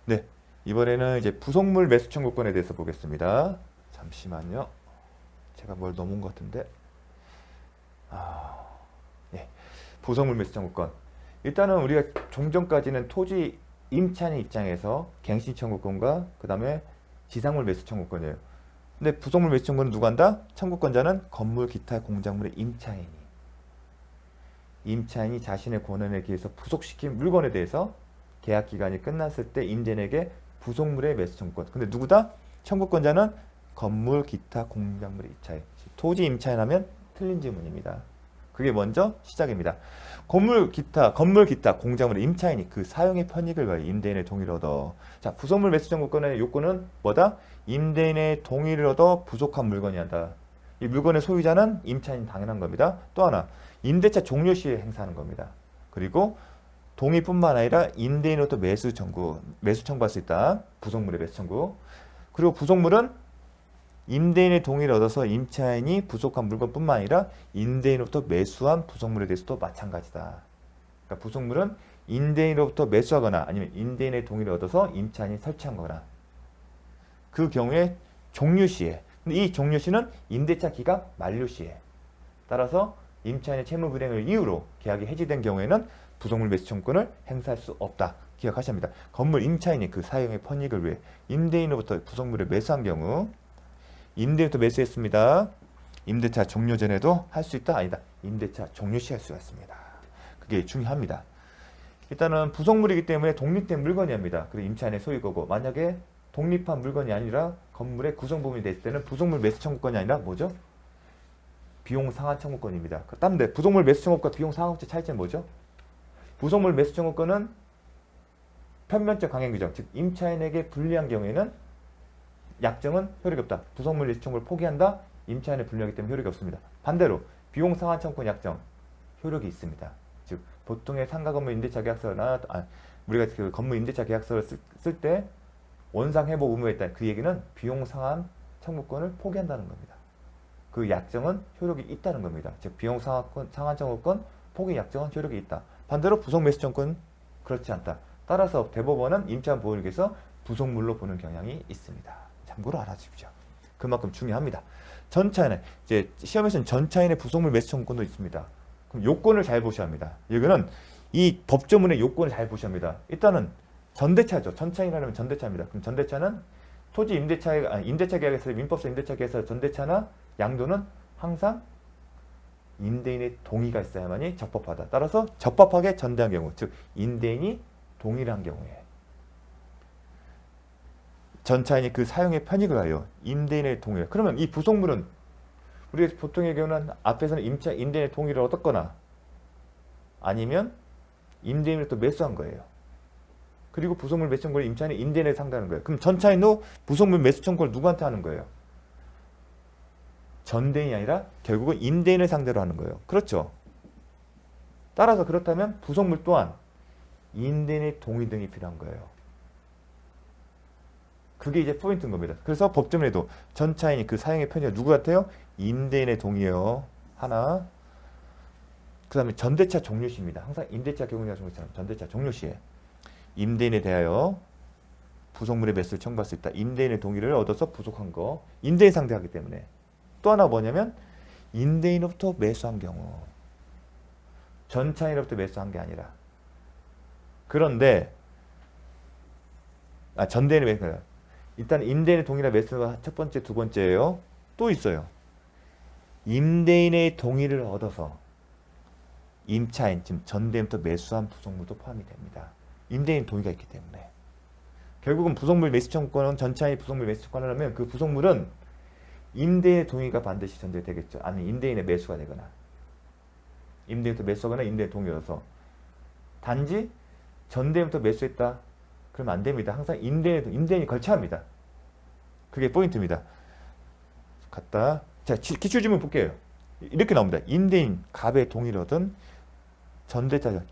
네, 이번에는 이제 부속물 매수 청구권에 대해서 보겠습니다. 잠시만요. 제가 뭘 넘은 것 같은데. 예, 부속물 매수 청구권. 일단은 우리가 종전까지는 토지 임차인 입장에서 갱신 청구권과 그 다음에 지상물 매수 청구권이에요. 근데 부속물 매수 청구권은 누가 한다? 청구권자는 건물, 기타, 공작물의 임차인이 자신의 권한에 기해서 부속시킨 물건에 대해서 계약 기간이 끝났을 때 임대인에게 부속물의 매수 청구권. 근데 누구다? 청구권자는 건물, 기타, 공작물의 임차인. 토지 임차인 하면 틀린 질문입니다. 그게 먼저 시작입니다. 건물, 기타, 공작물의 임차인이 그 사용의 편익을 위하여 임대인의 동의를 얻어. 자, 부속물 매수 청구권의 요건은 뭐다? 임대인의 동의를 얻어 부속한 물건이 한다. 이 물건의 소유자는 임차인이 당연한 겁니다. 또 하나, 임대차 종료 시에 행사하는 겁니다. 그리고 동의뿐만 아니라 임대인으로부터 매수 청구할 수 있다. 부속물의 매수 청구. 그리고 부속물은 임대인의 동의를 얻어서 임차인이 부속한 물건뿐만 아니라 임대인으로부터 매수한 부속물에 대해서도 마찬가지다. 그러니까 부속물은 임대인으로부터 매수하거나 아니면 임대인의 동의를 얻어서 임차인이 설치한 거나 그 경우에 종료 시에, 근데 이 종료 시는 임대차 기간 만료 시에 따라서 임차인의 채무 불이행을 이유로 계약이 해지된 경우에는 부속물 매수 청구권을 행사할 수 없다. 기억하셔야 합니다. 건물 임차인이 그 사용의 편익을 위해 임대인으로부터 부속물을 매수한 경우 임대인부터 매수했습니다. 임대차 종료 전에도 할 수 있다? 아니다. 임대차 종료 시 할 수가 있습니다. 그게 중요합니다. 일단은 부속물이기 때문에 독립된 물건이 합니다. 그리고 임차인의 소유거고 만약에 독립한 물건이 아니라 건물의 구성 부분이 됐을 때는 부속물 매수 청구권이 아니라 뭐죠? 비용 상환 청구권입니다. 다른데 부속물 매수 청구권과 비용 상환권의 차이점은 뭐죠? 부속물 매수 청구권은 편변적 강행 규정, 즉 임차인에게 불리한 경우에는 약정은 효력이 없다. 부속물 매수 청구를 포기한다. 임차인에 불리하기 때문에 효력이 없습니다. 반대로 비용 상환 청구권 약정 효력이 있습니다. 즉 보통의 상가 건물 임대차 계약서나 우리가 그 건물 임대차 계약서를 쓸 때 원상 회복 의무가 있다. 그 얘기는 비용 상환 청구권을 포기한다는 겁니다. 그 약정은 효력이 있다는 겁니다. 즉 비용 상환 청구권 포기 약정은 효력이 있다. 반대로 부속 매수 청구권은 그렇지 않다. 따라서 대법원은 임차인 보호를 위해서 부속물로 보는 경향이 있습니다. 참고로 알아주십시오. 그만큼 중요합니다. 전차인의 이제 시험에서는 전차인의 부속물 매수 청구권도 있습니다. 그럼 요건을 잘 보셔야 합니다. 이거는 이 법조문의 요건을 잘 보셔야 합니다. 일단은 전대차죠. 전차인이라면 전대차입니다. 그럼 전대차는 토지 임대차 계약에서 민법상 임대차 계약에서 전대차나 양도는 항상 임대인의 동의가 있어야만이 적법하다. 따라서 적법하게 전대한 경우, 즉 임대인이 동의를 한 경우에 전차인이 그 사용의 편익을 하여 임대인의 동의를. 그러면 이 부속물은 우리가 보통의 경우는 앞에서는 임대인의 동의를 얻었거나 아니면 임대인을 또 매수한 거예요. 그리고 부속물 매수 청구를 임차인이 임대인에 상대하는 거예요. 그럼 전차인도 부속물 매수 청구를 누구한테 하는 거예요? 전대인이 아니라 결국은 임대인을 상대로 하는 거예요. 그렇죠? 따라서 그렇다면 부속물 또한 임대인의 동의 등이 필요한 거예요. 그게 이제 포인트인 겁니다. 그래서 법조문에도 전차인이 그 사용의 편의가 누구 같아요? 임대인의 동의요. 하나. 그 다음에 전대차 종료시입니다. 항상 임대차 경우나 종료처럼 전대차 종료시에 임대인에 대하여 부속물의 매수를 청구할 수 있다. 임대인의 동의를 얻어서 부속한 거. 임대인 상대하기 때문에. 또 하나 뭐냐면 임대인으로부터 매수한 경우. 전차인으로부터 매수한 게 아니라. 그런데 전대인의 매수가 일단 임대인의 동의나 매수가 첫 번째, 두 번째예요. 또 있어요. 임대인의 동의를 얻어서 임차인, 지금 전대인부터 매수한 부속물도 포함이 됩니다. 임대인 동의가 있기 때문에. 결국은 부속물 매수 청구권은 전차인이 부속물 매수 청구를 하면 그 부속물은 임대인의 동의가 반드시 전제되겠죠. 아니면 임대인의 매수가 되거나 임대인부터 매수하거나 임대인 동의여서 단지 전대인부터 매수했다. 그러면 안 됩니다. 항상 임대인이 걸쳐야 합니다. 그게 포인트입니다. 갔다. 자, 기출질문 볼게요. 이렇게 나옵니다. 임대인 갑의 동의를 얻은 전대차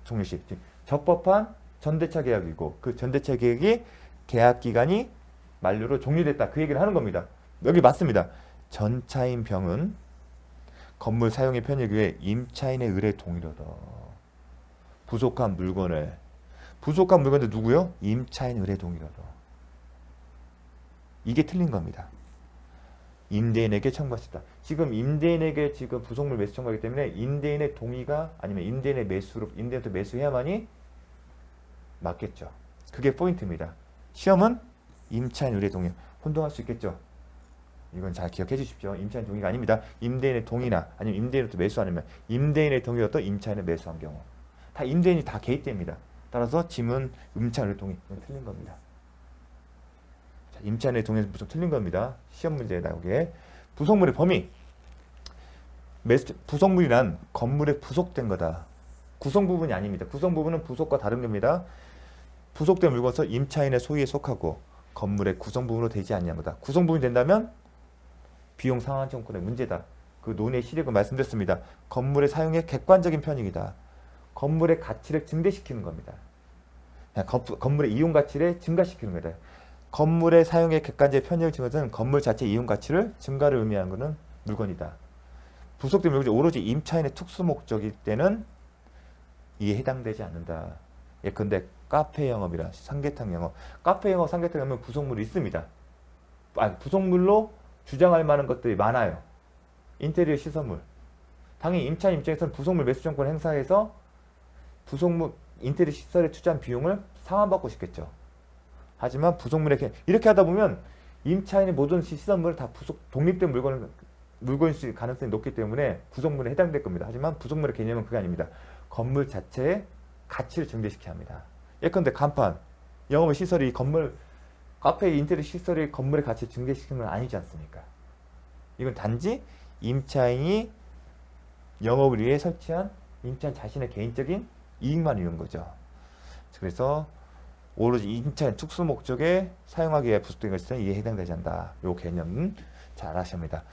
종료시. 적법한 전대차 계약이고 그 전대차 계약이 계약 기간이 만료로 종료됐다. 그 얘기를 하는 겁니다. 여기 맞습니다. 전차인 병은 건물 사용의 편익 위해 임차인의 의뢰 동의를 얻어 부속한 물건을 부속한 물건도 누구요? 임차인 의뢰 동의로도. 이게 틀린 겁니다. 임대인에게 청구할 수 있다. 지금 임대인에게 지금 부속물 매수 청구하기 때문에 임대인의 동의가 아니면 임대인의 매수로 임대인한테 매수해야만이 맞겠죠. 그게 포인트입니다. 시험은 임차인 의뢰 동의 혼동할 수 있겠죠. 이건 잘 기억해 주십시오. 임차인 동의가 아닙니다. 임대인의 동의나 아니면 임대인으로부터 매수 아니면 임대인의 동의로부터 임차인을 매수한 경우 다 임대인이 다 개입됩니다. 따라서 지문 임차인 의뢰 동의 이건 틀린 겁니다. 자, 임차인의 동의는 무조건 틀린 겁니다. 시험 문제에 나오게 부속물의 범위 부속물이란 건물에 부속된 거다. 구성 부분이 아닙니다. 구성 부분은 부속과 다른 겁니다. 부속된 물건은 임차인의 소유에 속하고 건물의 구성 부분으로 되지 않냐는 거다. 구성 부분이 된다면 비용 상환 청구권의 문제다. 그 논의 시력을 말씀드렸습니다. 건물의 사용의 객관적인 편익이다. 건물의 가치를 증대시키는 겁니다. 건물의 이용 가치를 증가시키는 거다. 건물의 사용의 객관적인 편익을 증가하는 건물 자체 이용 가치를 증가를 의미하는 것은 물건이다. 부속된 물건이 오로지 임차인의 특수 목적일 때는 이에 해당되지 않는다. 예컨대 카페 영업이라 삼계탕 영업. 카페 영업, 삼계탕 영업은 부속물이 있습니다. 부속물로 주장할 만한 것들이 많아요. 인테리어 시설물. 당연히 임차인 입장에서는 부속물 매수 청구권 행사해서 부속물 인테리어 시설에 투자한 비용을 상환받고 싶겠죠. 하지만 부속물에 이렇게 하다 보면 임차인의 모든 시설물을 다 독립된 물건일 수 있을 가능성이 높기 때문에 부속물에 해당될 겁니다. 하지만 부속물의 개념은 그게 아닙니다. 건물 자체의 가치를 증대시켜야 합니다. 예컨대 간판, 영업의 시설이 카페의 인테리어 시설이 건물의 가치를 증대시키는 건 아니지 않습니까? 이건 단지 임차인이 영업을 위해 설치한 임차인 자신의 개인적인 이익만 이룬 거죠. 그래서 오로지 임차인 특수 목적에 사용하기 위해 부속된 것은 이에 해당되지 않는다. 이 개념은 잘 아셔야 합니다.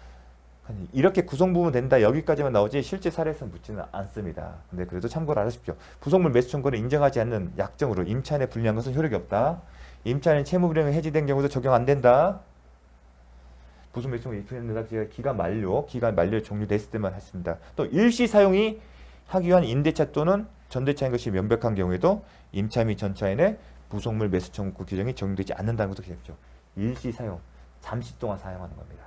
이렇게 구성 부분 된다 여기까지만 나오지 실제 사례에서는 묻지는 않습니다. 근데 그래도 참고를 하십시오. 부속물 매수 청구를 인정하지 않는 약정으로 임차인에 불리한 것은 효력이 없다. 임차인 채무 불이행이 해지된 경우도 적용 안 된다. 부속 매수 청구 입증된다. 기간 만료 종료됐을 때만 했습니다. 또 일시 사용이 하기 위한 임대차 또는 전대차인 것이 명백한 경우에도 임차 및 전차인의 부속물 매수 청구 규정이 적용되지 않는다는 것도 기억하십시오. 일시 사용, 잠시 동안 사용하는 겁니다.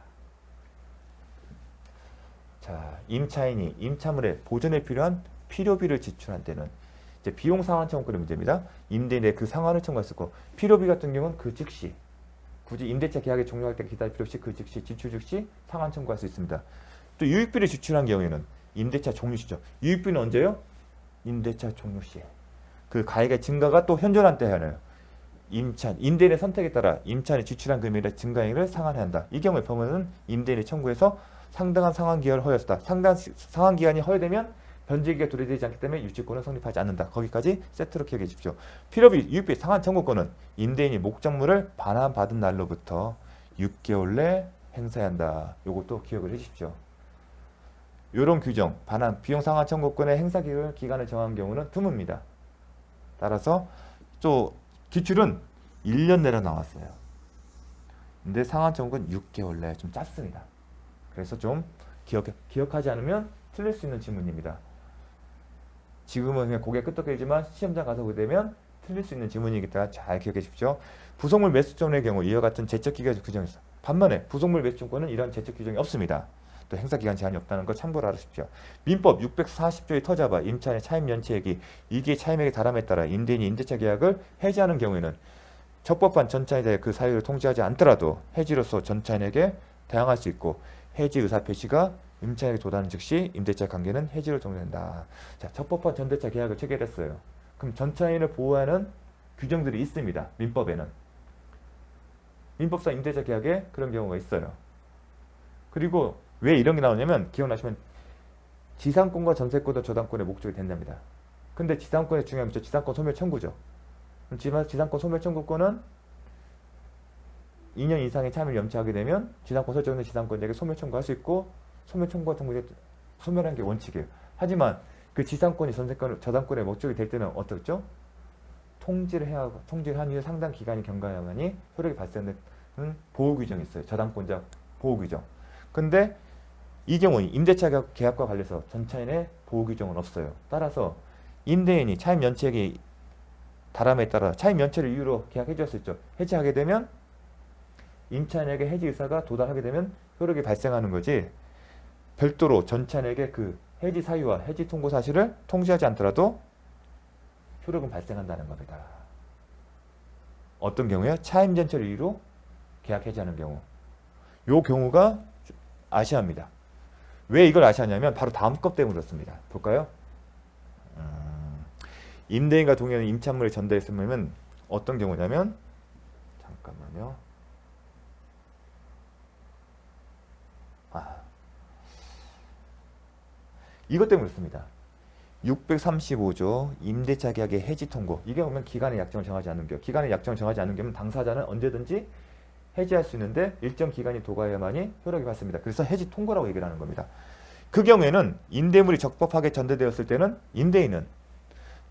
자, 임차인이 임차물의 보존에 필요한 필요비를 지출한 때는 이제 비용 상환 청구권의 문제입니다. 임대인의 그 상환을 청구했을 거. 필요비 같은 경우는 그 즉시 굳이 임대차 계약이 종료할 때 기다릴 필요 없이 그 즉시 지출 즉시 상환 청구할 수 있습니다. 또 유익비를 지출한 경우에는 임대차 종료 시죠. 유익비는 언제요? 임대차 종료 시에. 그 가액의 증가가 또 현존한 때 하나요. 임대인의 선택에 따라 임차인이 지출한 금액의 증가액을 상환해야 한다. 이 경우에 법원은 임대인이 청구해서 상당한 상환 기간을 허용했다. 상당한 상환 기간이 허용되면 변제기가 도래되지 않기 때문에 유치권은 성립하지 않는다. 거기까지 세트로 기억해 주십시오. 필요비, 유익비, 상환 청구권은 임대인이 목적물을 반환받은 날로부터 6개월 내 행사해야 한다. 이것도 기억을 해 주십시오. 이런 규정, 반환, 비용 상환 청구권의 행사 기간을 정한 경우는 드뭅니다. 따라서 또 기출은 1년 내로 나왔어요. 근데 상환 청구권 6개월 내 좀 짧습니다. 그래서 좀 기억하지 않으면 틀릴 수 있는 지문입니다. 지금은 그냥 고개 끄덕이지만 시험장 가서 보게 되면 틀릴 수 있는 지문이기 때문에 잘 기억해 주십시오. 부속물 매수점의 경우 이와 같은 제척기간 규정이 있어. 반면에 부속물 매수점권은 이런 제척 규정이 없습니다. 또 행사기간 제한이 없다는 거 참고를 하십시오. 민법 640조의 터잡아 임차인의 차임 연체액이 이게 차임액에 달함에 따라 임대인이 임대차 계약을 해지하는 경우에는 적법한 전차인에 대해 그 사유를 통지하지 않더라도 해지로서 전차인에게 대항할 수 있고 해지 의사 표시가 임차인에게 도달하는 즉시 임대차 관계는 해지로 종료된다. 자, 적법한 전대차 계약을 체결했어요. 그럼 전차인을 보호하는 규정들이 있습니다. 민법에는. 민법상 임대차 계약에 그런 경우가 있어요. 그리고 왜 이런 게 나오냐면 기억나시면 지상권과 전세권과 저당권의 목적이 된답니다. 근데 지상권의 중요한 게 지상권 소멸 청구죠. 그럼 지상권 소멸 청구권은 2년 이상의 참여를 염치하게 되면 지상권 설정된 지상권자에게 소멸 청구할 수 있고 소멸 청구 같은 경우에 소멸하는 게 원칙이에요. 하지만 그 지상권이 전세권, 저당권의 목적이 될 때는 어떻죠? 통지를 해야 하고 통지를 한 이후 상당 기간이 경과해야만이 효력이 발생되는 보호 규정이 있어요. 저당권자 보호 규정. 근데 이 경우는 임대차 계약과 관련해서 전차인의 보호 규정은 없어요. 따라서 임대인이 차임 연체액이 다람에 따라 차임 연체를 이유로 계약해 주었었죠. 해지하게 되면 임차인에게 해지 의사가 도달하게 되면 효력이 발생하는 거지, 별도로 전차인에게 그 해지 사유와 해지 통고 사실을 통지하지 않더라도 효력은 발생한다는 겁니다. 어떤 경우에 차임 전체를 이유로 계약 해지하는 경우, 요 경우가 아시아입니다. 왜 이걸 아시아냐면 바로 다음 것 때문에 그렇습니다. 볼까요? 임대인과 동의하는 임차물을 전달했으면 어떤 경우냐면, 잠깐만요. 이것 때문에 그렇습니다. 635조 임대차 계약의 해지 통고, 이게 보면 기간의 약정을 정하지 않는 경우, 기간의 약정을 정하지 않는 경우는 당사자는 언제든지 해지할 수 있는데 일정 기간이 도과해야만이 효력이 받습니다. 그래서 해지 통고라고 얘기를 하는 겁니다. 그 경우에는 임대물이 적법하게 전대되었을 때는 임대인은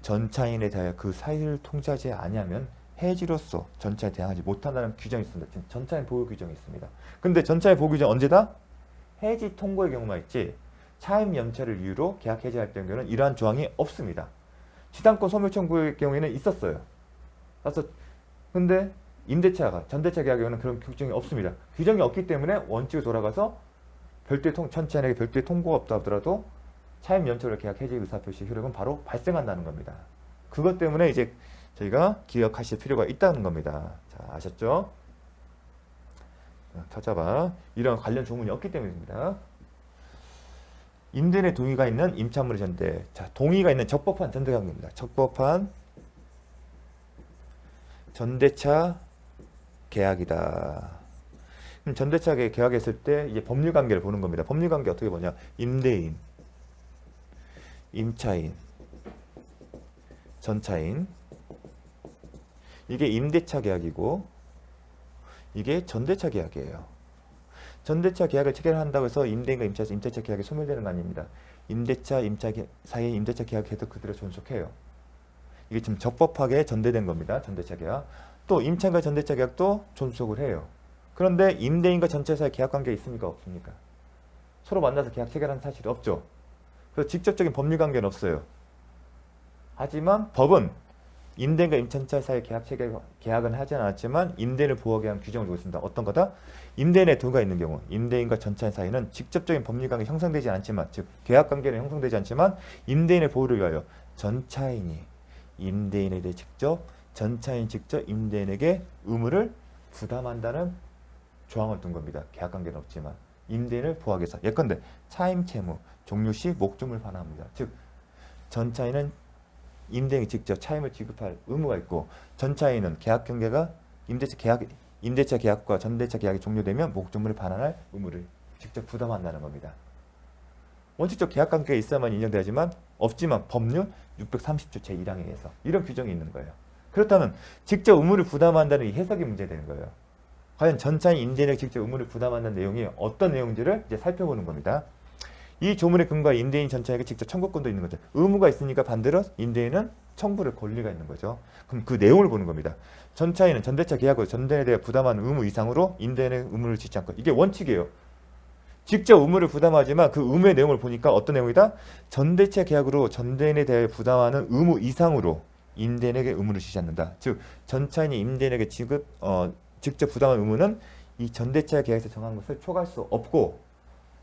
전차인에 대하여 그 사유를 통지하지 아니하면 해지로서 전차에 대항하지 못한다는 규정이 있습니다. 지금 전차인 보호 규정이 있습니다. 근데 전차인 보호 규정 언제다? 해지 통고의 경우만 있지, 차임 연체를 이유로 계약 해지할 경우에는 이러한 조항이 없습니다. 지상권 소멸 청구의 경우에는 있었어요. 그래서 근데 임대차가 전대차 계약에는 그런 규정이 없습니다. 규정이 없기 때문에 원칙을 돌아가서 별도의 전차인에게 별도의 통고가 없다 하더라도 차임 연체로 계약 해지 의사표시 효력은 바로 발생한다는 겁니다. 그것 때문에 이제 저희가 기억하실 필요가 있다는 겁니다. 자, 아셨죠? 찾아봐. 이런 관련 조문이 없기 때문입니다. 임대인의 동의가 있는 임차물의 전대. 자, 동의가 있는 적법한 전대 관계입니다. 적법한 전대차 계약이다. 그럼 전대차 계약했을 때 이제 법률 관계를 보는 겁니다. 법률 관계 어떻게 보냐? 임대인, 임차인, 전차인. 이게 임대차 계약이고 이게 전대차 계약이에요. 전대차 계약을 체결한다고 해서 임대인과 임차차 계약이 소멸되는 거 아닙니다. 임대차, 임차 사이에 임대차 계약해도 그대로 존속해요. 이게 지금 적법하게 전대된 겁니다. 전대차 계약. 또 임차인과 전대차 계약도 존속을 해요. 그런데 임대인과 전차 사이 계약 관계가 있습니까? 없습니까? 서로 만나서 계약 체결한 사실이 없죠. 그래서 직접적인 법률 관계는 없어요. 하지만 법은 임대인과 임차차 사이 계약은 하지 않았지만 임대인을 보호하기 위한 규정을 두고 있습니다. 어떤 거다? 임대인의 동의가 있는 경우 임대인과 전차인 사이는 직접적인 법률 관계 형성되지 않지만, 즉 계약 관계는 형성되지 않지만 임대인의 보호를 위하여 전차인이 임대인에 대해 직접, 전차인 직접 임대인에게 의무를 부담한다는 조항을 둔 겁니다. 계약 관계는 없지만 임대인을 보호하기 위해서. 예컨대 차임 채무 종료 시 목조물 반환합니다. 즉 전차인은 임대인이 직접 차임을 지급할 의무가 있고, 전차인은 계약 경계가 임대차 계약과 전대차 계약이 종료되면 목조물을 반환할 의무를 직접 부담한다는 겁니다. 원칙적 계약 관계가 있어야만 인정되지만 없지만 법률 630조 제1항에 의해서 이런 규정이 있는 거예요. 그렇다면 직접 의무를 부담한다는 이 해석이 문제되는 거예요. 과연 전차인 임대인에게 직접 의무를 부담한다는 내용이 어떤 내용인지를 이제 살펴보는 겁니다. 이 조문의 근거에 임대인 전차에게 직접 청구권도 있는 거죠. 의무가 있으니까 반대로 임대인은 청구를 권리가 있는 거죠. 그럼 그 내용을 보는 겁니다. 전차인은 전대차 계약으로 전대인에 대해 부담하는 의무 이상으로 임대인의 의무를 짓지 않고, 이게 원칙이에요. 직접 의무를 부담하지만 그 의무의 내용을 보니까 어떤 내용이다? 전대차 계약으로 전대인에 대해 부담하는 의무 이상으로 임대인에게 의무를 지지 않는다. 즉 전차인이 임대인에게 직접 부담한 의무는 이 전대차 계약에서 정한 것을 초과할 수 없고,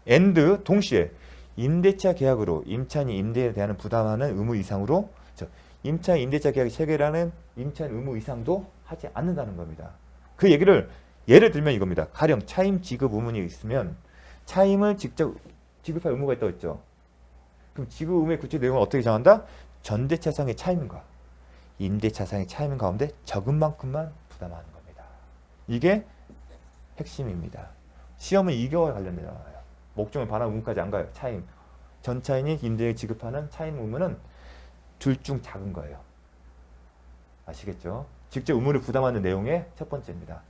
and 동시에 임대차 계약으로 임차인이 임대인에 대한 부담하는 의무 이상으로, 임차인 임대차 계약이 체결하는 임차인 의무 이상도 하지 않는다는 겁니다. 그 얘기를 예를 들면 이겁니다. 가령 차임 지급 의무이 있으면 차임을 직접 지급할 의무가 있다고 했죠. 그럼 지급 의무의 구체적 내용을 어떻게 정한다? 전대차상의 차임과 임대차상의 차임 가운데 적은 만큼만 부담하는 겁니다. 이게 핵심입니다. 시험은 이거와 관련되어 나와요. 목적물 반환 의무까지 안 가요. 차임. 전차인이 임대인에게 지급하는 차임 의무는 둘 중 작은 거예요. 아시겠죠? 직접 의무를 부담하는 내용의 첫 번째입니다.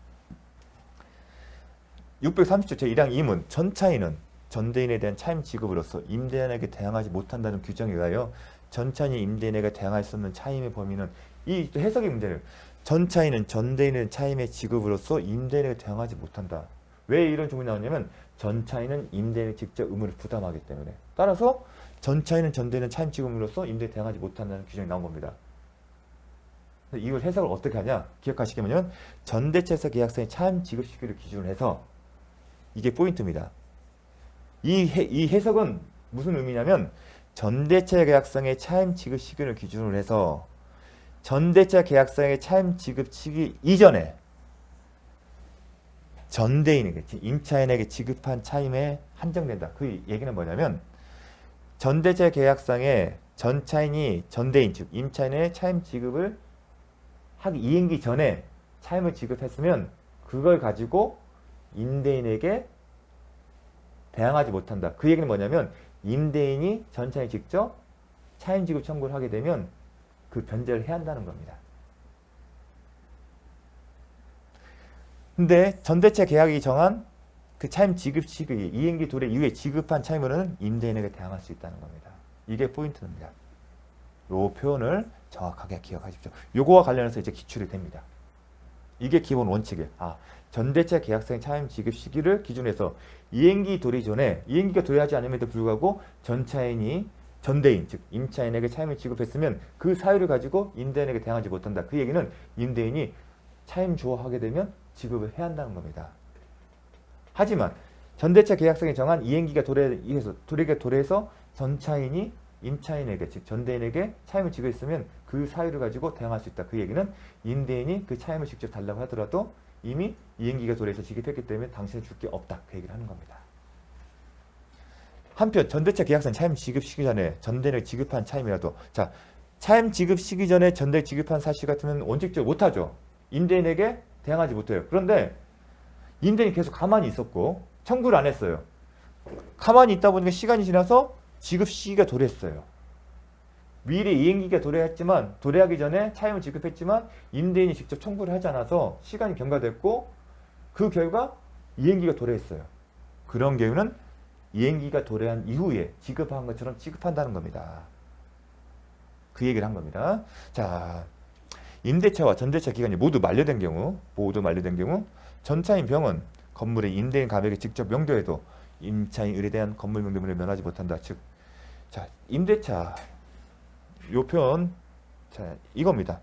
630조 제1항 2문 전차인은 전대인에 대한 차임 지급으로서 임대인에게 대항하지 못한다는 규정에 의하여 전차인이 임대인에게 대항할 수 없는 차임의 범위는, 이 해석의 문제를, 전차인은 전대인의 차임의 지급으로서 임대인에게 대항하지 못한다. 왜 이런 조문이 나오냐면 전차인은 임대인에게 직접 의무를 부담하기 때문에, 따라서 전차인은 전대인의 차임 지급으로서 임대인에 대항하지 못한다는 규정이 나온 겁니다. 이걸 해석을 어떻게 하냐? 기억하시겠냐면 전대체에서 계약서의 차임 지급 시기를 기준으로 해서 이게 포인트입니다. 이 해석은 무슨 의미냐면 전대체 계약성의 차임 지급 시기를 기준으로 해서 전대체 계약성의 차임 지급 시기 이전에 전대인에게 임차인에게 지급한 차임에 한정된다. 그 얘기는 뭐냐면 전대체 계약상에 전차인이 전대인 즉 임차인의 차임 지급을 하기 이행기 전에 차임을 지급했으면 그걸 가지고 임대인에게 대항하지 못한다. 그 얘기는 뭐냐면 임대인이 전차인이 직접 차임 지급 청구를 하게 되면 그 변제를 해야 한다는 겁니다. 근데 전대체 계약이 정한 그 차임 지급 시기 이행기 도래 이후에 지급한 차임으로는 임대인에게 대항할 수 있다는 겁니다. 이게 포인트입니다. 요 표현을 정확하게 기억하십시오. 요거와 관련해서 이제 기출이 됩니다. 이게 기본 원칙이에요. 전대체 계약상 차임 지급 시기를 기준해서 이행기 도래 전에 이행기가 도래하지 않음에도 불구하고 전차인이 전대인 즉 임차인에게 차임을 지급했으면 그 사유를 가지고 임대인에게 대항하지 못한다. 그 얘기는 임대인이 차임 주어하게 되면 지급을 해야 한다는 겁니다. 하지만 전대체 계약상에 정한 이행기가 도래해서 전차인이 임차인에게 즉 전대인에게 차임을 지급했으면 그 사유를 가지고 대항할 수 있다. 그 얘기는 임대인이 그 차임을 직접 달라고 하더라도 이미 이행기가 도래해서 지급했기 때문에 당신이 줄 게 없다. 그 얘기를 하는 겁니다. 한편 전대체 계약상 차임 지급 시기 전에 전대인에게 지급한 차임이라도 차임 지급 시기 전에 전대에 지급한 사실 같으면 원칙적으로 못하죠. 임대인에게 대항하지 못해요. 그런데 임대인이 계속 가만히 있었고 청구를 안 했어요. 가만히 있다 보니까 시간이 지나서 지급 시기가 도래했어요. 미리 이행기가 도래하기 전에 차임을 지급했지만 임대인이 직접 청구를 하지 않아서 시간이 경과됐고 그 결과 이행기가 도래했어요. 그런 경우는 이행기가 도래한 이후에 지급한 것처럼 지급한다는 겁니다. 그 얘기를 한 겁니다. 자, 임대차와 전대차 기간이 모두 만료된 경우 전차인 병은 건물의 임대인 가액에 직접 명도해도 임차인 을에 대한 건물 명도물을 면하지 못한다. 즉, 임대차 요 표현 이겁니다.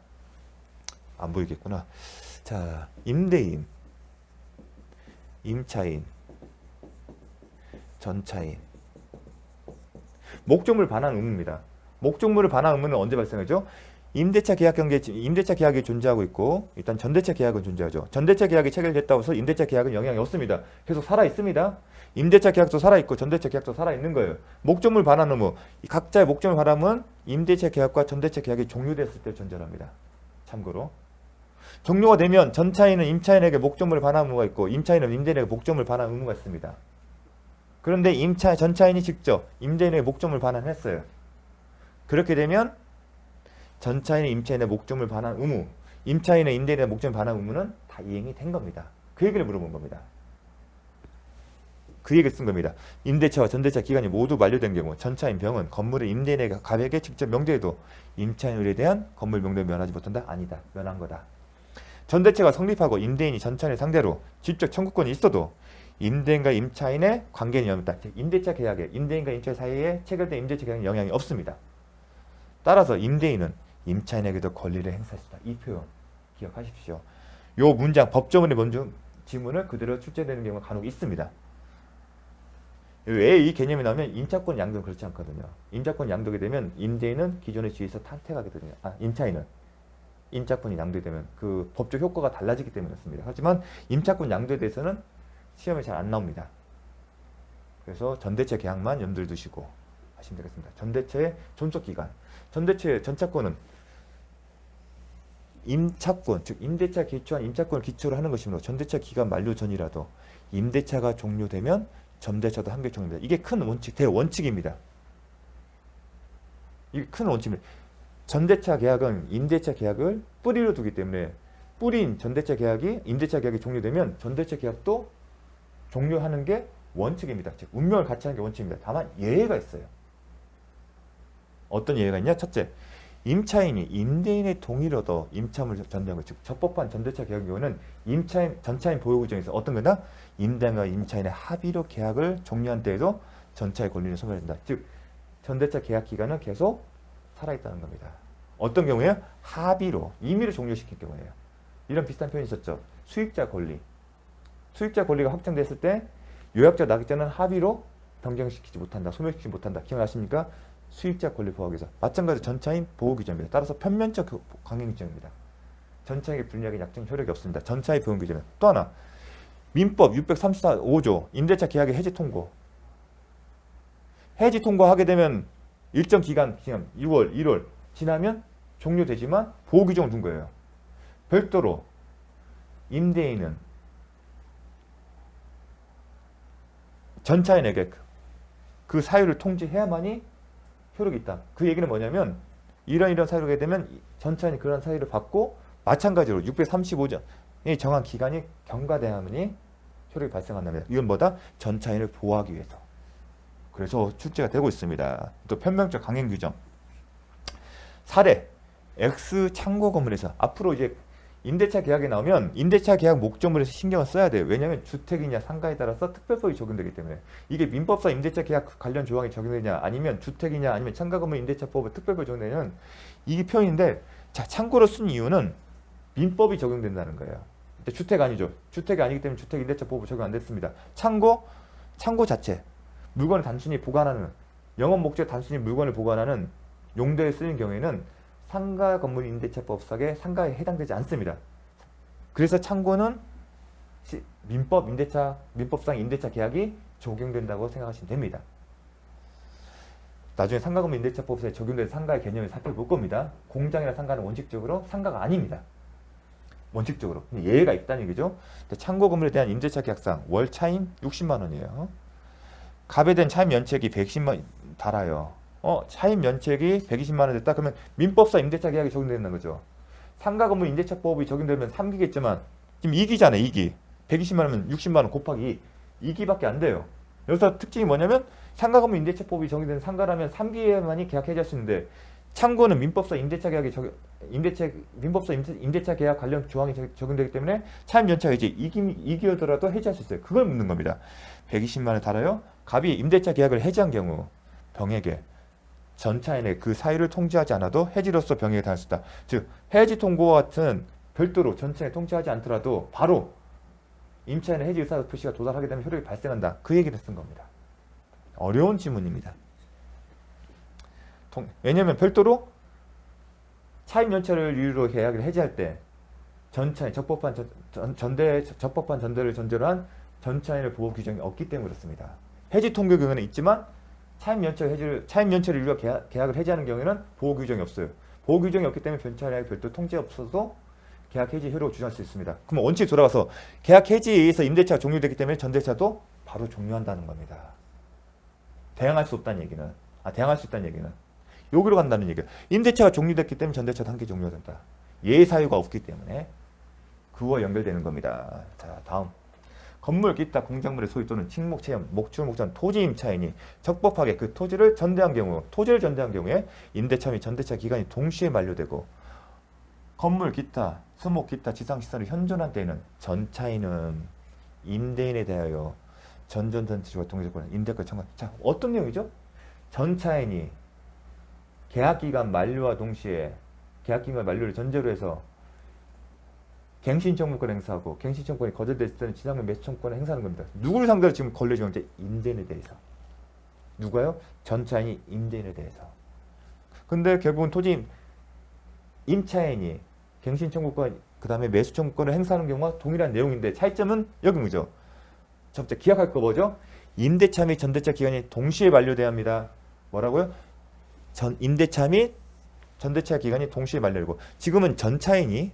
안 보이겠구나. 임대인, 임차인, 전차인 목적물 반환 의무입니다. 목적물을 반환 의무는 언제 발생하죠? 임대차 계약 경계에 임대차 계약이 존재하고 있고 일단 전대차 계약은 존재하죠. 전대차 계약이 체결됐다고 해서 임대차 계약은 영향이 없습니다. 계속 살아 있습니다. 임대차 계약도 살아 있고 전대차 계약도 살아 있는 거예요. 목적물 반환 의무 각자의 목적물 반환은 임대차 계약과 전대차 계약이 종료됐을 때 존재합니다. 참고로 종료가 되면 전차인은 임차인에게 목적물 반환 의무가 있고 임차인은 임대인에게 목적물 반환 의무가 있습니다. 그런데 전차인이 직접 임대인에게 목적물 반환했어요. 그렇게 되면 전차인의 임차인의 목적물 반환 의무, 임차인의 임대인의 목적물 반환 의무는 다 이행이 된 겁니다. 그 얘기를 물어본 겁니다. 그 얘기를 쓴 겁니다. 임대차와 전대차 기간이 모두 만료된 경우 전차인 병은 건물의 임대인의 가액에 직접 명도해도 임차인 을에 대한 건물 명도를 면하지 못한다? 아니다. 면한 거다. 전대차가 성립하고 임대인이 전차인을 상대로 직접 청구권이 있어도 임대인과 임차인의 관계는 없다. 임대차 계약에 임대인과 임차인 사이에 체결된 임대차 계약에 영향이 없습니다. 따라서 임대인은 임차인에게도 권리를 행사할 수 있다. 이 표현 기억하십시오. 요 문장 법조문의 먼저 지문을 그대로 출제되는 경우가 간혹 있습니다. 왜 이 개념이 나오면 임차권 양도는 그렇지 않거든요. 임차권 양도게 되면 임대인은 기존의 지위에서 탈퇴하게 되거든요. 임차인은 임차권이 양도되면 그 법적 효과가 달라지기 때문에 그렇습니다. 하지만 임차권 양도에 대해서는 시험에 잘 안 나옵니다. 그래서 전대체 계약만 염두에 두시고 하시면 되겠습니다. 전대체의 존속 기간. 전차권은 임차권, 즉 임대차 기초한 임차권을 기초로 하는 것이므로 전대차 기간 만료 전이라도 임대차가 종료되면 전대차도 함께 종료됩니다. 이게 큰 원칙, 대원칙입니다. 이게 큰 원칙입니다. 전대차 계약은 임대차 계약을 뿌리로 두기 때문에 뿌린 전대차 계약이 임대차 계약이 종료되면 전대차 계약도 종료하는 게 원칙입니다. 즉 운명을 같이 하는 게 원칙입니다. 다만 예외가 있어요. 어떤 예외가 있냐? 첫째, 임차인이 임대인의 동의를 얻어 임차물 전대한 것, 즉 적법한 전대차 계약 경우는 전차인 보호 규정에서 어떤 거다? 임대인과 임차인의 합의로 계약을 종료한 때에도 전차의 권리는 소멸된다. 즉 전대차 계약 기간은 계속 살아있다는 겁니다. 어떤 경우에요? 합의로, 임의로 종료시킬 경우에요. 이런 비슷한 표현이 있었죠. 수익자 권리. 수익자 권리가 확정됐을 때 요약자 낙찰자는 합의로 변경시키지 못한다. 소멸시키지 못한다. 기억나십니까? 수익자 권리 보호 규정. 마찬가지로 전차인 보호 규정입니다. 따라서 편면적 강행 규정입니다. 전차에게 불리하게 약정 효력이 없습니다. 전차의 보호 규정은 또 하나. 민법 634.5조 임대차 계약의 해지 통고. 해지 통고하게 되면 일정 기간 지금 6월, 1월 지나면 종료되지만 보호 규정을 둔 거예요. 별도로 임대인은 전차인에게 그 사유를 통지해야만이 효력이 있다. 그 얘기는 뭐냐면 이런 사유가 되면 전차인이 그런 사유를 받고 마찬가지로 635조의 정한 기간이 경과되야만이 효력이 발생한답니다. 이건 뭐다? 전차인을 보호하기 위해서. 그래서 출제가 되고 있습니다. 또 편명적 강행 규정. 사례 X 창고 건물에서 앞으로 이제 임대차 계약이 나오면 임대차 계약 목적물에서 신경을 써야 돼요. 왜냐하면 주택이냐 상가에 따라서 특별법이 적용되기 때문에. 이게 민법상 임대차 계약 관련 조항이 적용되냐 아니면 주택이냐 아니면 상가 건물 임대차법에 특별법이 적용되냐는 이게 표현인데, 자 참고로 쓴 이유는 민법이 적용된다는 거예요. 근데 주택 아니죠. 주택이 아니기 때문에 주택 임대차법이 적용 안 됐습니다. 창고 자체 물건을 단순히 보관하는, 영업 목적 단순히 물건을 보관하는 용도에 쓰는 경우에는 상가 건물 임대차법상에 상가에 해당되지 않습니다. 그래서 창고는 민법상 임대차 계약이 적용된다고 생각하시면 됩니다. 나중에 상가 건물 임대차법상에 적용된 상가의 개념을 살펴볼 겁니다. 공장이나 상가는 원칙적으로 상가가 아닙니다. 원칙적으로. 예외가 있다는 얘기죠. 창고 건물에 대한 임대차 계약상 월 차임 60만 원이에요. 갑에 대한 차임 면책이 110만 원 달아요. 차임 면책이 120만 원 됐다. 그러면 민법상 임대차 계약이 적용된다는 거죠. 상가 건물 임대차법이 적용되면 3기겠지만 지금 2기잖아요. 2기. 120만 원이면 60만 원 곱하기 2기밖에 안 돼요. 여기서 특징이 뭐냐면 상가 건물 임대차법이 적용되는 상가라면 3기에만이 계약 해지할 수 있는데, 창고는 민법상 임대차 계약이 민법상 임대차 계약 관련 조항이 적용되기 때문에 차임 연차 해지 2기여더라도 해지할 수 있어요. 그걸 묻는 겁니다. 120만 원 달아요. 갑이 임대차 계약을 해지한 경우 병에게 전차인의 그 사유를 통지하지 않아도 해지로서 병에게 당할 수 있다. 즉 해지 통고와 같은 별도로 전차인에 통지하지 않더라도 바로 임차인의 해지 의사 표시가 도달하게 되면 효력이 발생한다. 그 얘기를 쓴 겁니다. 어려운 지문입니다. 왜냐하면 별도로 차임 연차를 이유로 계약을 해지할 때 전차인 적법한 전대를 전제로 한 전차인을 보호 규정이 없기 때문에 그렇습니다. 해지 통고 경우는 있지만 차임 연체를 이유로 계약을 해지하는 경우에는 보호 규정이 없어요. 보호 규정이 없기 때문에 전차인에게 별도 통지 없어도 계약 해지 효력을 주장할 수 있습니다. 그럼 원칙 돌아가서 계약 해지에 의해서 임대차가 종료되기 때문에 전대차도 바로 종료한다는 겁니다. 대항할 수 없다는 얘기는, 대항할 수 있다는 얘기는 여기로 간다는 얘기예요. 임대차가 종료됐기 때문에 전대차도 함께 종료된다. 예외 사유가 없기 때문에 그와 연결되는 겁니다. 자, 다음. 건물, 기타, 공작물의 소유 또는 침목, 체험, 목출, 목전, 토지 임차인이 적법하게 그 토지를 전대한 경우에 임대차 및 전대차 기간이 동시에 만료되고 건물, 기타, 수목, 기타, 지상시설을 현존한 때에는 전차인은 임대인에 대하여 전전전치와 동의조건, 임대권 청구. 자, 어떤 내용이죠? 전차인이 계약기간 만료와 동시에 계약기간 만료를 전제로 해서 갱신청구권 행사하고 갱신청구권이 거절됐을 때는 지상면 매수청구권을 행사하는 겁니다. 누구를 상대로 지금 권리주장? 임대인에 대해서. 누가요? 전차인이 임대인에 대해서. 근데 결국은 토지 임차인이 갱신청구권 그 다음에 매수청구권을 행사하는 경우와 동일한 내용인데 차이점은 여기 뭐죠? 첫째 기억할 거 뭐죠? 임대차 및 전대차 기간이 동시에 만료돼야 합니다. 뭐라고요? 임대차 및 전대차 기간이 동시에 만료되고, 지금은 전차인이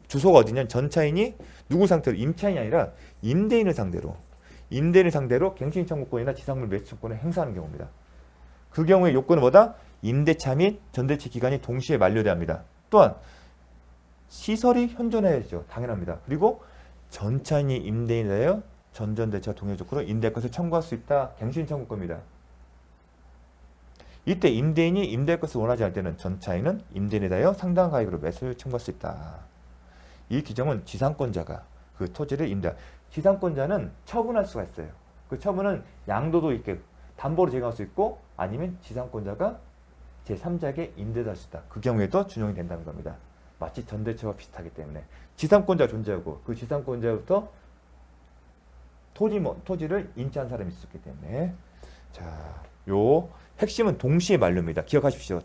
주소가 어디냐면 전차인이 누구 상태로? 임차인이 아니라 임대인을 상대로 갱신청구권이나 지상물 매수청구권을 행사하는 경우입니다. 그 경우에 요건은 뭐다? 임대차 및 전대차 기간이 동시에 만료돼야 합니다. 또한 시설이 현존해야죠. 당연합니다. 그리고 전차인이 임대인에 대하여 전전대차 동의 조건으로 임대권을 청구할 수 있다. 갱신청구권입니다. 이때 임대인이 임대할 것을 원하지 않을 때는 전차인은 임대인에 대하여 상당한 가액으로 매수를 청구할 수 있다. 이 규정은 지상권자가 그 토지를 지상권자는 처분할 수가 있어요. 그 처분은 양도도 있게 담보로 제공할 수 있고 아니면 지상권자가 제3자에게 임대할 수 있다. 그 경우에도 준용이 된다는 겁니다. 마치 전대체와 비슷하기 때문에 지상권자가 존재하고 그 지상권자부터 토지를 인지한 사람이 있었기 때문에 자, 요 핵심은 동시에 만료입니다. 기억하십시오.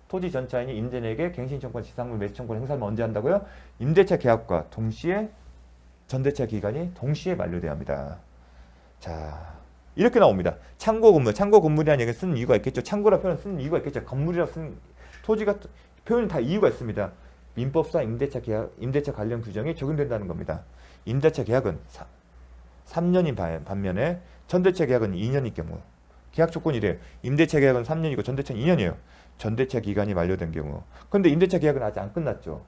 토지 전차인이 임대인에게 갱신청권, 지상물 매수청권 행사를 언제 한다고요? 임대차 계약과 동시에 전대차 기간이 동시에 만료돼야 합니다. 자, 이렇게 나옵니다. 참고 건물이라는 얘기를 쓰는 이유가 있겠죠. 참고라 표현을 쓰는 이유가 있겠죠. 건물이라 쓰는 토지가 표현은 다 이유가 있습니다. 민법상 임대차 관련 규정이 적용된다는 겁니다. 임대차 계약은 3년인 반면에 전대차 계약은 2년일 경우 계약 조건이 이래요. 임대차 계약은 3년이고 전대차는 2년이에요. 전대차 기간이 만료된 경우. 그런데 임대차 계약은 아직 안 끝났죠.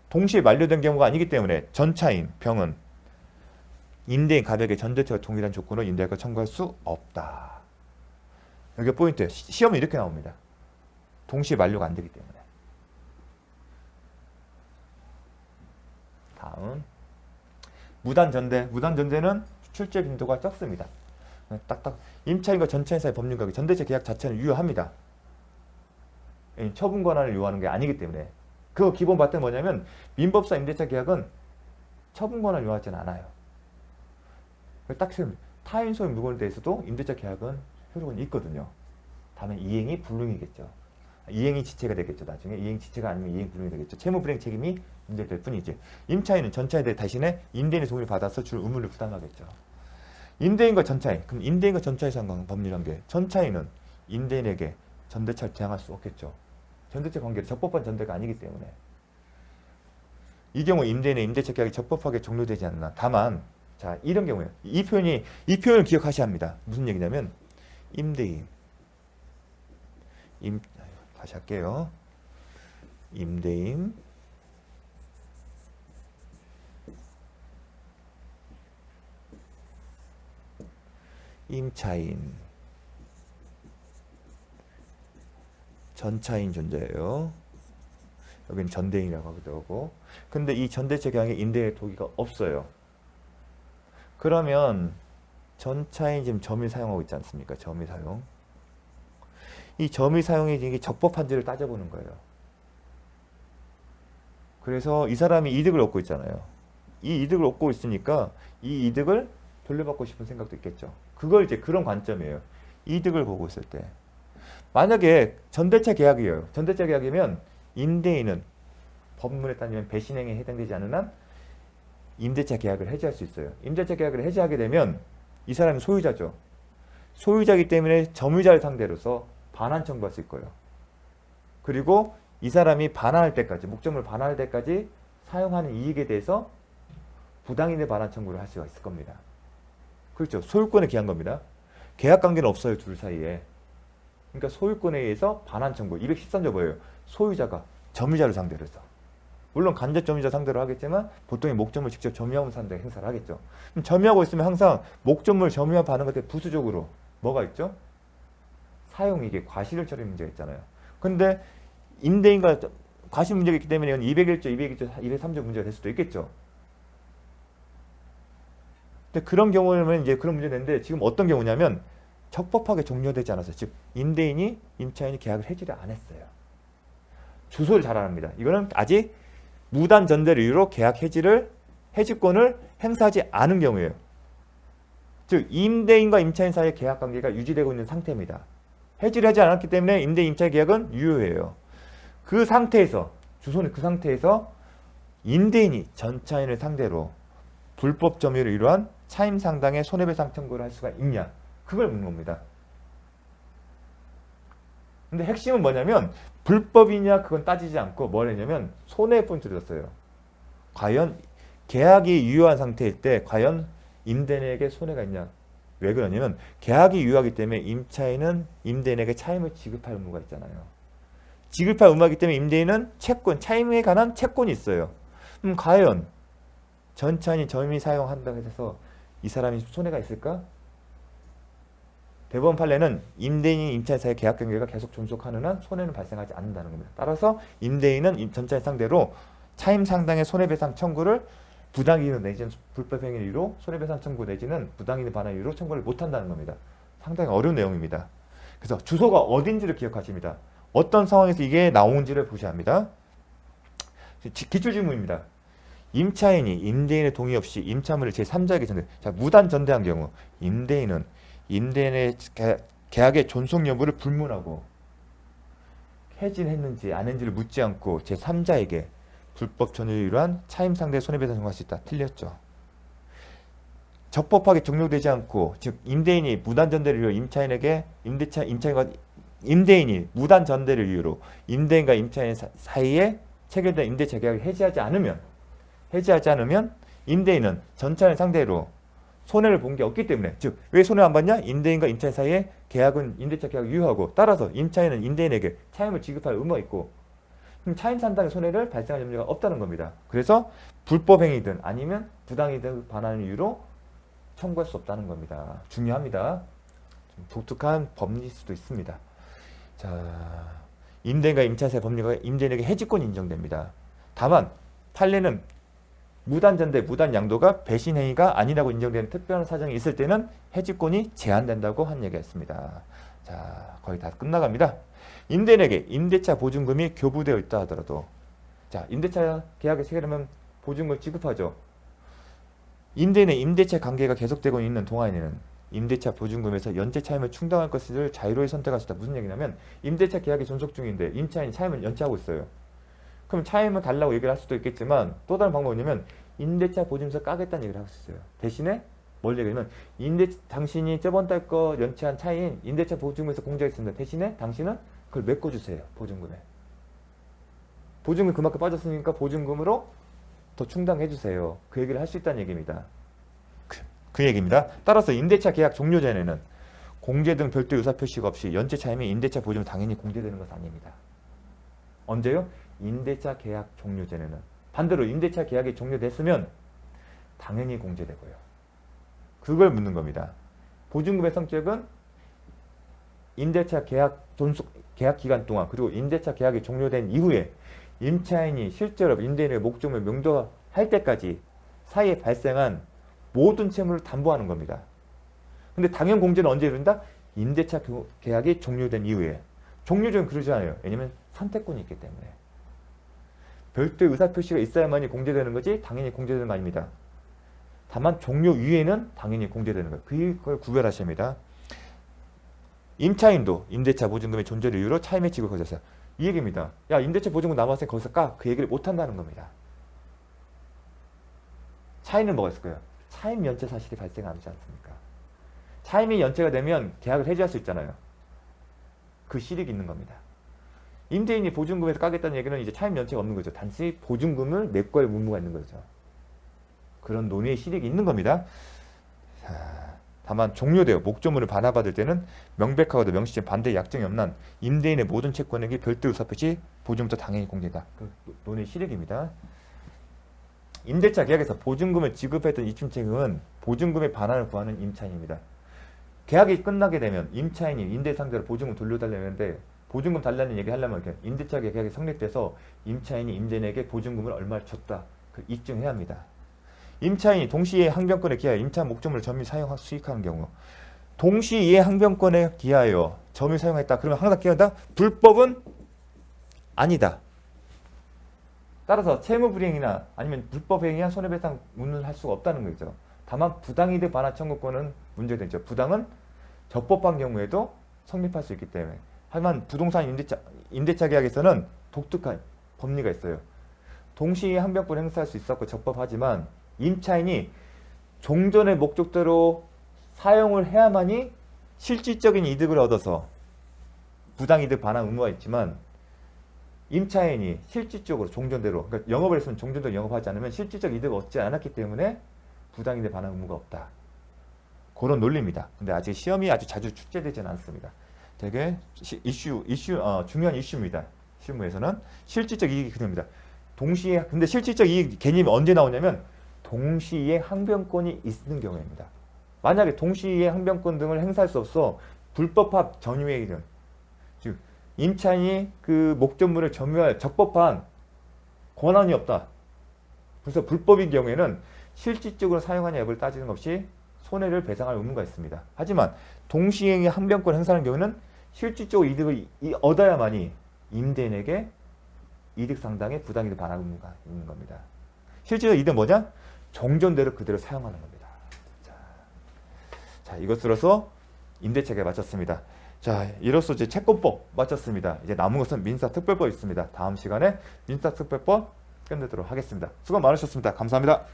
동시에 만료된 경우가 아니기 때문에 전차인 병은 임대인 가백의 전대차와 동일한 조건으로 임대료가 청구할 수 없다. 여기가 포인트예요. 시험은 이렇게 나옵니다. 동시에 만료가 안 되기 때문에. 다음 무단전대는 출제 빈도가 적습니다. 딱딱 임차인과 전차인 사이 법률관계 전대차 계약 자체는 유효합니다. 처분 권한을 요하는 게 아니기 때문에 그 기본 바탕이 뭐냐면 민법상 임대차 계약은 처분 권한을 요하지는 않아요. 딱 타인 소유 물건에 대해서도 임대차 계약은 효력은 있거든요. 다만 이행이 불능이겠죠. 이행이 지체가 되겠죠. 나중에 이행 지체가 아니면 이행 불능이 되겠죠. 채무 불이행 책임이 문제될 뿐이지. 임차인은 전차인에 대신에 임대인의 동의를 받아서 줄 의무를 부담하겠죠. 임대인과 전차인. 그럼 임대인과 전차인 상관 법률관계. 전차인은 임대인에게 전대차를 대항할 수 없겠죠. 전대차 관계는 적법한 전대가 아니기 때문에. 이 경우 임대인의 임대차 계약이 적법하게 종료되지 않나. 다만 자, 이런 경우에요. 이 표현을 기억하셔야 합니다. 무슨 얘기냐면 임대인 다시 할게요. 임대인 임차인 전차인 존재예요. 여기는 전대인이라고 하기도 하고. 근데 이 전대차 계약에 임대인의 동의가 없어요. 그러면 전차인 지금 점유 사용하고 있지 않습니까? 점유 사용. 이 점유 사용이 이게 적법한지를 따져보는 거예요. 그래서 이 사람이 이득을 얻고 있잖아요. 이 이득을 얻고 있으니까 이 이득을 돌려받고 싶은 생각도 있겠죠. 그걸 이제 그런 관점이에요. 이득을 보고 있을 때. 만약에 전대차 계약이에요. 전대차 계약이면 임대인은 법문에 따르면 배신행위에 해당되지 않는 한 임대차 계약을 해지할 수 있어요. 임대차 계약을 해지하게 되면 이 사람은 소유자죠. 소유자이기 때문에 점유자를 상대로서 반환 청구할 수 있고요. 그리고 이 사람이 반환할 때까지, 목적물 반환할 때까지 사용하는 이익에 대해서 부당이득 반환 청구를 할 수가 있을 겁니다. 그렇죠. 소유권에 기한 겁니다. 계약 관계는 없어요. 둘 사이에. 그러니까 소유권에 의해서 반환 청구. 213조 뭐예요? 소유자가 점유자를 상대로 해서. 물론 간접 점유자 상대로 하겠지만 보통의 목적물 직접 점유하는 상대가 행사를 하겠죠. 그럼 점유하고 있으면 항상 목적물 점유와 반응 같은 부수적으로 뭐가 있죠? 사용이익의 과실을 처리 문제가 있잖아요. 근데 임대인과 과실 문제가 있기 때문에 이건 201조, 203조 문제가 될 수도 있겠죠. 근데 그런 경우는 이제 그런 문제가 되는데 지금 어떤 경우냐면 적법하게 종료되지 않았어요. 즉 임대인이 임차인이 계약을 해지를 안 했어요. 주소를 잘 알아합니다. 이거는 아직 무단 전대를 이유로 계약 해지권을 행사하지 않은 경우예요. 즉 임대인과 임차인 사이의 계약 관계가 유지되고 있는 상태입니다. 해지를 하지 않았기 때문에 임대인 임차인 계약은 유효해요. 그 상태에서 주소는 그 상태에서 임대인이 전차인을 상대로 불법 점유를 이루한 차임 상당의 손해배상 청구를 할 수가 있냐? 그걸 묻는 겁니다. 근데 핵심은 뭐냐면 불법이냐 그건 따지지 않고 뭘 했냐면 손해 포인트를 줬어요. 과연 계약이 유효한 상태일 때 과연 임대인에게 손해가 있냐? 왜 그러냐면 계약이 유효하기 때문에 임차인은 임대인에게 차임을 지급할 의무가 있잖아요. 지급할 의무가 있기 때문에 임대인은 채권, 차임에 관한 채권이 있어요. 그럼 과연 전차인이 점유 사용한다고 해서 이 사람이 손해가 있을까? 대법원 판례는 임대인이 임차인 사이의 계약 관계가 계속 존속하는 한 손해는 발생하지 않는다는 겁니다. 따라서 임대인은 전차인 상대로 차임 상당의 손해배상 청구를 부당이익 내지는 불법행위 이유로 손해배상 청구 내지는 부당이익 반환 이유로 청구를 못한다는 겁니다. 상당히 어려운 내용입니다. 그래서 주소가 어딘지를 기억하십니다. 어떤 상황에서 이게 나온지를 보셔야 합니다. 기출질문입니다. 임차인이 임대인의 동의 없이 임차물을 제3자에게 전대. 자, 무단 전대한 경우 임대인은 임대인의 계약의 존속 여부를 불문하고 해지했는지 안 했는지를 묻지 않고 제3자에게 불법 전유를 위한 차임 상대 손해배상 청구할 수 있다. 틀렸죠. 적법하게 종료되지 않고 즉 임대인이 무단 전대를 이유로 임차인에게 임대인이 무단 전대를 이유로 임대인과 임차인 사이에 체결된 임대차 계약을 해지하지 않으면 임대인은 전차인 상대로 손해를 본 게 없기 때문에 즉 왜 손해 안 받냐? 임대인과 임차인 사이에 계약은 임대차 계약을 유효하고 따라서 임차인은 임대인에게 차임을 지급할 의무가 있고 차임 상당의 손해를 발생할 염려가 없다는 겁니다. 그래서 불법 행위든 아니면 부당이든 반하는 이유로 청구할 수 없다는 겁니다. 중요합니다. 좀 독특한 법리일 수도 있습니다. 자, 임대인과 임차인 사이 법리가 임대인에게 해지권이 인정됩니다. 다만 판례는 무단전대, 무단양도가 배신행위가 아니라고 인정되는 특별한 사정이 있을 때는 해지권이 제한된다고 한 얘기가 있습니다. 자, 거의 다 끝나갑니다. 임대인에게 임대차 보증금이 교부되어 있다 하더라도 자, 임대차 계약을 체결하면 보증금을 지급하죠. 임대인의 임대차 관계가 계속되고 있는 동안에는 임대차 보증금에서 연체 차임을 충당할 것을 자유로이 선택할 수 있다. 무슨 얘기냐면 임대차 계약이 존속 중인데 임차인이 차임을 연체하고 있어요. 그럼 차임을 달라고 얘기를 할 수도 있겠지만 또 다른 방법이 뭐냐면 임대차 보증서 까겠다는 얘기를 할 수 있어요. 대신에 뭘 얘기하면 당신이 저번 달 거 연체한 차임 임대차 보증금에서 공제했습니다. 대신에 당신은 그걸 메꿔주세요. 보증금에. 보증금 그만큼 빠졌으니까 보증금으로 더 충당해주세요. 그 얘기를 할 수 있다는 얘기입니다. 그 얘기입니다. 따라서 임대차 계약 종료 전에는 공제 등 별도 의사표시가 없이 연체 차임이 임대차 보증은 당연히 공제되는 것은 아닙니다. 언제요? 임대차 계약 종료 전에는. 반대로 임대차 계약이 종료됐으면 당연히 공제되고요. 그걸 묻는 겁니다. 보증금의 성격은 임대차 계약 기간 동안 그리고 임대차 계약이 종료된 이후에 임차인이 실제로 임대인의 목적을 명도할 때까지 사이에 발생한 모든 채무를 담보하는 겁니다. 근데 당연 공제는 언제 이룬다? 임대차 계약이 종료된 이후에. 종료 전 그러지 않아요. 왜냐면 선택권이 있기 때문에. 별도의 의사표시가 있어야만이 공제되는 거지 당연히 공제되는 거 아닙니다. 다만 종료 이후에는 당연히 공제되는 거예요. 그걸 구별하셔야 합니다. 임차인도 임대차 보증금의 존재를 이유로 차임의 지급을 거쳤어요. 이 얘기입니다. 야, 임대차 보증금 남았으니 거기서 까. 그 얘기를 못한다는 겁니다. 차이는 뭐가 있을 거예요? 차임 연체 사실이 발생하지 않습니까? 차임이 연체가 되면 계약을 해지할 수 있잖아요. 그 실익이 있는 겁니다. 임대인이 보증금에서 까겠다는 얘기는 이제 차임 연체가 없는 거죠. 단지 보증금을 메꿔야 의무가 있는 거죠. 그런 논의의 실익이 있는 겁니다. 자, 다만 종료되어 목조물을 반환받을 때는 명백하고도 명시된 반대 약정이 없는 한 임대인의 모든 채권에게 별도 의사표시 보증부터 당연히 공제다. 그 논의의 실익입니다. 임대차 계약에서 보증금을 지급했던 입증책은 보증금의 반환을 구하는 임차인입니다. 계약이 끝나게 되면 임차인이 임대 상대로 보증금 돌려달라는데 보증금 달라는 얘기 하려면 이렇게 임대차 계약이 성립돼서 임차인이 임대인에게 보증금을 얼마를 줬다. 그 입증해야 합니다. 임차인이 동시에 항변권에 기하여 임차 목적물을 점유 사용 수익하는 경우 동시에 항변권에 기하여 점유 사용했다. 그러면 항상 기한다. 불법은 아니다. 따라서 채무불이행이나 아니면 불법행위한 손해배상 문을 할 수가 없다는 거죠. 다만 부당이득 반환 청구권은 문제가 되죠. 부당은 적법한 경우에도 성립할 수 있기 때문에. 하지만 부동산 임대차 계약에서는 독특한 법리가 있어요. 동시에 항변권 행사할 수 있었고 적법하지만 임차인이 종전의 목적대로 사용을 해야만이 실질적인 이득을 얻어서 부당이득 반환 의무가 있지만 임차인이 실질적으로 종전대로 그러니까 영업을 했으면 종전대로 영업하지 않으면 실질적 이득을 얻지 않았기 때문에 부당이득 반환 의무가 없다. 그런 논리입니다. 근데 아직 시험이 아주 자주 출제되지는 않습니다. 되게 중요한 이슈입니다. 실무에서는 실질적 이익이 그겁니다. 동시에 근데 실질적 이익 개념이 언제 나오냐면 동시에 항변권이 있는 경우입니다. 만약에 동시에 항변권 등을 행사할 수 없어 불법합 점유행위는 즉 임차인이 그 목적물을 점유할 적법한 권한이 없다. 그래서 불법인 경우에는 실질적으로 사용하냐 여부를 따지는 것 없이 손해를 배상할 의무가 있습니다. 하지만 동시행위 항변권 행사하는 경우는 실질적으로 이득을 얻어야만이 임대인에게 이득 상당의 부당이득 반환가 있는 겁니다. 실질적 이득 뭐냐? 종전대로 그대로 사용하는 겁니다. 자, 이것으로서 임대차계 마쳤습니다. 자, 이로써 이제 채권법 마쳤습니다. 이제 남은 것은 민사특별법 있습니다. 다음 시간에 민사특별법 끝내도록 하겠습니다. 수고 많으셨습니다. 감사합니다.